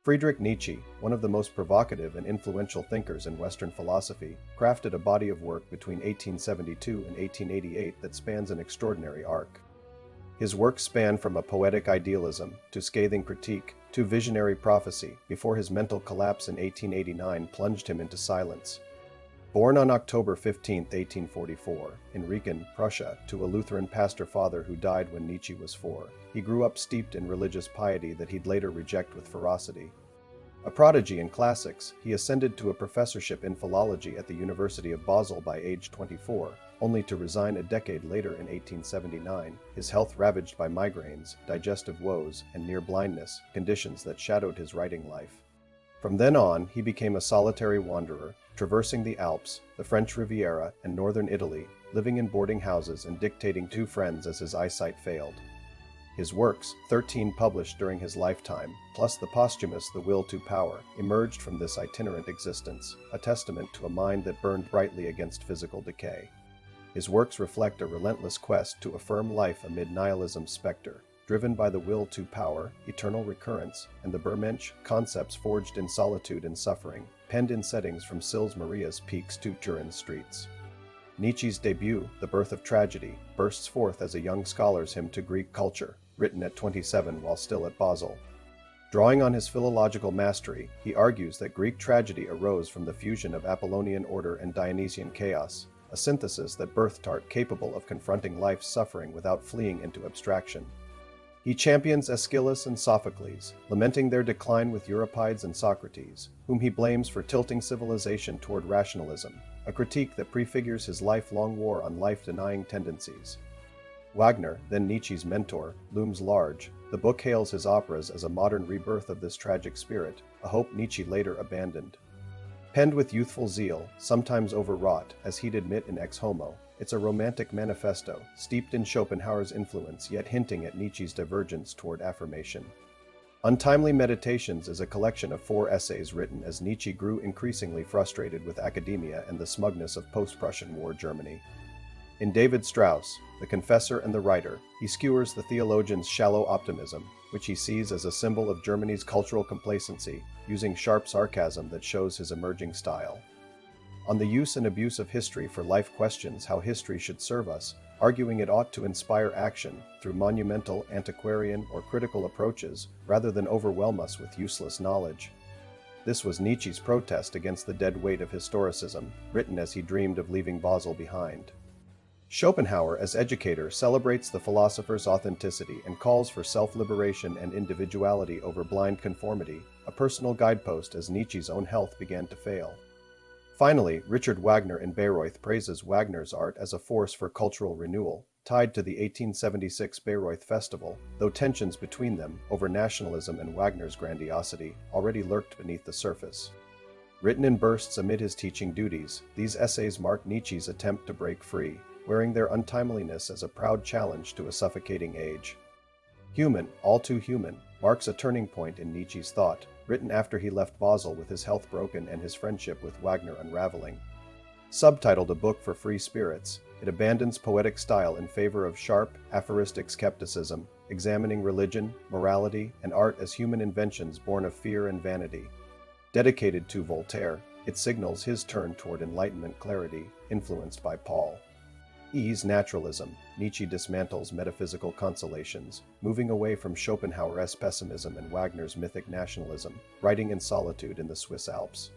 Friedrich Nietzsche, one of the most provocative and influential thinkers in Western philosophy, crafted a body of work between 1872 and 1888 that spans an extraordinary arc. His works span from a poetic idealism to scathing critique to visionary prophecy before his mental collapse in 1889 plunged him into silence. Born on October 15, 1844, in Rieken, Prussia, to a Lutheran pastor-father who died when Nietzsche was 4, he grew up steeped in religious piety that he'd later reject with ferocity. A prodigy in classics, he ascended to a professorship in philology at the University of Basel by age 24, only to resign a decade later in 1879, his health ravaged by migraines, digestive woes, and near blindness, conditions that shadowed his writing life. From then on, he became a solitary wanderer, traversing the Alps, the French Riviera, and northern Italy, living in boarding houses and dictating to friends as his eyesight failed. His works, 13 published during his lifetime, plus the posthumous The Will to Power, emerged from this itinerant existence, a testament to a mind that burned brightly against physical decay. His works reflect a relentless quest to affirm life amid nihilism's specter, driven by the will to power, eternal recurrence, and the Übermensch, concepts forged in solitude and suffering, penned in settings from Sils Maria's peaks to Turin's streets. Nietzsche's debut, The Birth of Tragedy, bursts forth as a young scholar's hymn to Greek culture, written at 27 while still at Basel. Drawing on his philological mastery, he argues that Greek tragedy arose from the fusion of Apollonian order and Dionysian chaos, a synthesis that birthed art capable of confronting life's suffering without fleeing into abstraction. He champions Aeschylus and Sophocles, lamenting their decline with Euripides and Socrates, whom he blames for tilting civilization toward rationalism, a critique that prefigures his lifelong war on life-denying tendencies. Wagner, then Nietzsche's mentor, looms large. The book hails his operas as a modern rebirth of this tragic spirit, a hope Nietzsche later abandoned. Penned with youthful zeal, sometimes overwrought, as he'd admit in Ex Homo, it's a romantic manifesto, steeped in Schopenhauer's influence yet hinting at Nietzsche's divergence toward affirmation. Untimely Meditations is a collection of 4 essays written as Nietzsche grew increasingly frustrated with academia and the smugness of post-Prussian War Germany. In David Strauss, The Confessor and the Writer, he skewers the theologian's shallow optimism, which he sees as a symbol of Germany's cultural complacency, using sharp sarcasm that shows his emerging style. On the use and abuse of history for life questions how history should serve us, arguing it ought to inspire action through monumental, antiquarian, or critical approaches rather than overwhelm us with useless knowledge. This was Nietzsche's protest against the dead weight of historicism, written as he dreamed of leaving Basel behind. Schopenhauer, as educator, celebrates the philosopher's authenticity and calls for self-liberation and individuality over blind conformity, a personal guidepost as Nietzsche's own health began to fail. Finally, Richard Wagner in Bayreuth praises Wagner's art as a force for cultural renewal, tied to the 1876 Bayreuth Festival, though tensions between them, over nationalism and Wagner's grandiosity, already lurked beneath the surface. Written in bursts amid his teaching duties, these essays mark Nietzsche's attempt to break free, wearing their untimeliness as a proud challenge to a suffocating age. Human, All Too Human, marks a turning point in Nietzsche's thought, written after he left Basel with his health broken and his friendship with Wagner unraveling. Subtitled A Book for Free Spirits, it abandons poetic style in favor of sharp, aphoristic skepticism, examining religion, morality, and art as human inventions born of fear and vanity. Dedicated to Voltaire, it signals his turn toward Enlightenment clarity, influenced by Paul. E's naturalism, Nietzsche dismantles metaphysical consolations, moving away from Schopenhauer's pessimism and Wagner's mythic nationalism, writing in solitude in the Swiss Alps.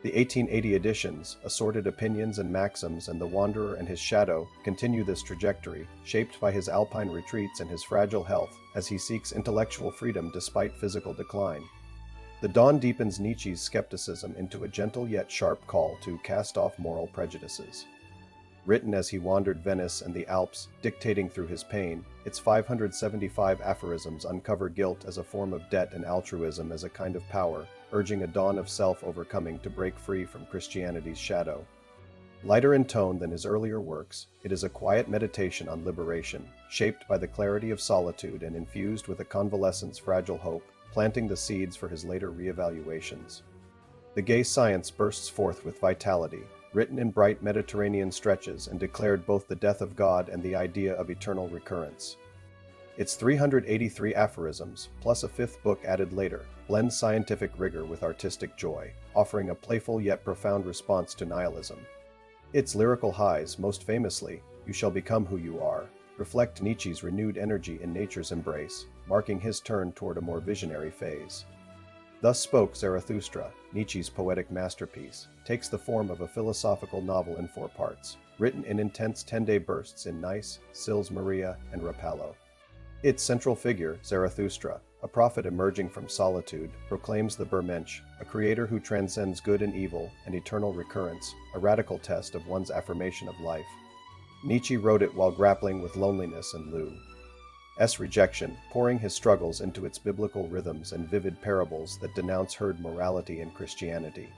The 1880 editions, Assorted Opinions and Maxims and The Wanderer and His Shadow, continue this trajectory, shaped by his alpine retreats and his fragile health, as he seeks intellectual freedom despite physical decline. The dawn deepens Nietzsche's skepticism into a gentle yet sharp call to cast off moral prejudices. Written as he wandered Venice and the Alps, dictating through his pain, its 575 aphorisms uncover guilt as a form of debt and altruism as a kind of power, urging a dawn of self-overcoming to break free from Christianity's shadow. Lighter in tone than his earlier works, it is a quiet meditation on liberation, shaped by the clarity of solitude and infused with a convalescent's fragile hope, planting the seeds for his later reevaluations. The Gay Science bursts forth with vitality, written in bright Mediterranean stretches and declared both the death of God and the idea of eternal recurrence. Its 383 aphorisms, plus a fifth book added later, blend scientific rigor with artistic joy, offering a playful yet profound response to nihilism. Its lyrical highs, most famously, "You shall become who you are," reflect Nietzsche's renewed energy in nature's embrace, marking his turn toward a more visionary phase. Thus Spoke Zarathustra, Nietzsche's poetic masterpiece, takes the form of a philosophical novel in 4 parts, written in intense 10-day bursts in Nice, Sils Maria, and Rapallo. Its central figure, Zarathustra, a prophet emerging from solitude, proclaims the Übermensch, a creator who transcends good and evil and eternal recurrence, a radical test of one's affirmation of life. Nietzsche wrote it while grappling with loneliness and Lu's rejection, pouring his struggles into its biblical rhythms and vivid parables that denounce herd morality and Christianity.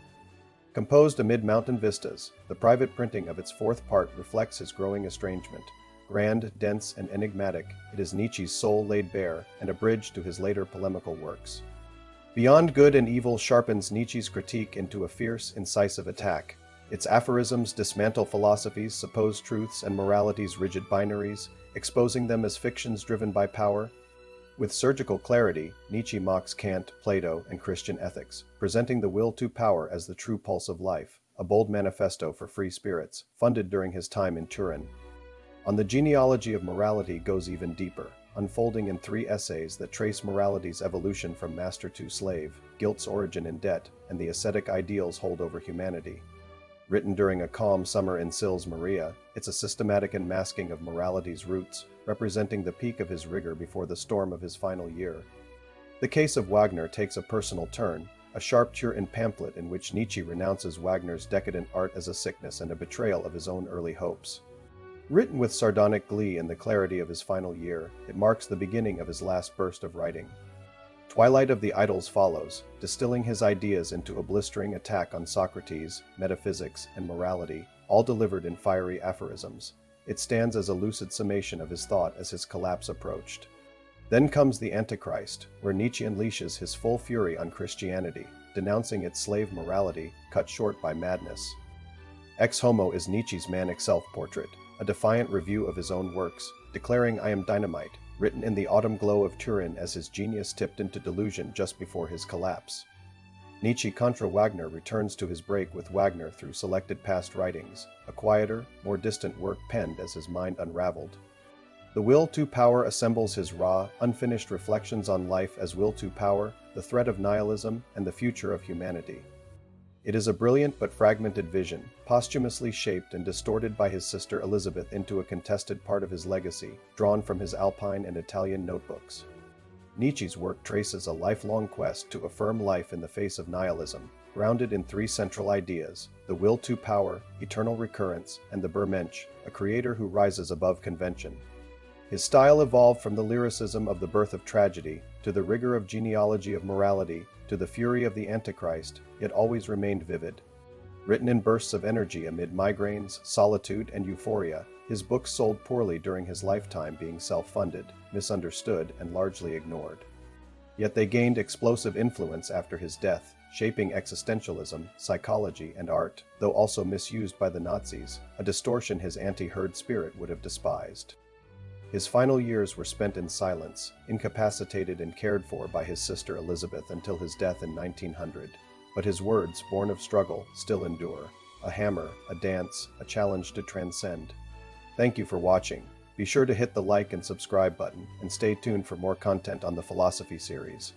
Composed amid mountain vistas, the private printing of its 4th part reflects his growing estrangement. Grand, dense, and enigmatic, it is Nietzsche's soul laid bare and a bridge to his later polemical works. Beyond Good and Evil sharpens Nietzsche's critique into a fierce, incisive attack. Its aphorisms dismantle philosophy's supposed truths and morality's rigid binaries, exposing them as fictions driven by power. With surgical clarity, Nietzsche mocks Kant, Plato, and Christian ethics, presenting the will to power as the true pulse of life, a bold manifesto for free spirits, funded during his time in Turin. On the genealogy of morality goes even deeper, unfolding in 3 essays that trace morality's evolution from master to slave, guilt's origin in debt, and the ascetic ideals hold over humanity. Written during a calm summer in Sils Maria, it's a systematic unmasking of morality's roots, representing the peak of his rigor before the storm of his final year. The case of Wagner takes a personal turn, a sharp Turin pamphlet in which Nietzsche renounces Wagner's decadent art as a sickness and a betrayal of his own early hopes. Written with sardonic glee in the clarity of his final year, it marks the beginning of his last burst of writing. Twilight of the Idols follows, distilling his ideas into a blistering attack on Socrates, metaphysics, and morality, all delivered in fiery aphorisms. It stands as a lucid summation of his thought as his collapse approached. Then comes the Antichrist, where Nietzsche unleashes his full fury on Christianity, denouncing its slave morality, cut short by madness. Ex Homo is Nietzsche's manic self-portrait, a defiant review of his own works, declaring "I am dynamite," written in the autumn glow of Turin as his genius tipped into delusion just before his collapse. Nietzsche contra Wagner returns to his break with Wagner through selected past writings, a quieter, more distant work penned as his mind unraveled. The Will to Power assembles his raw, unfinished reflections on life as will to power, the threat of nihilism, and the future of humanity. It is a brilliant but fragmented vision, posthumously shaped and distorted by his sister Elizabeth into a contested part of his legacy, drawn from his Alpine and Italian notebooks. Nietzsche's work traces a lifelong quest to affirm life in the face of nihilism, grounded in 3 central ideas: the will to power, eternal recurrence, and the Übermensch, a creator who rises above convention. His style evolved from the lyricism of the birth of tragedy, to the rigor of genealogy of morality, to the fury of the Antichrist, yet always remained vivid. Written in bursts of energy amid migraines, solitude, and euphoria, his books sold poorly during his lifetime, being self-funded, misunderstood, and largely ignored. Yet they gained explosive influence after his death, shaping existentialism, psychology, and art, though also misused by the Nazis, a distortion his anti-herd spirit would have despised. His final years were spent in silence, incapacitated and cared for by his sister Elizabeth until his death in 1900. But his words, born of struggle, still endure. A hammer, a dance, a challenge to transcend. Thank you for watching. Be sure to hit the like and subscribe button, and stay tuned for more content on the Philosophy series.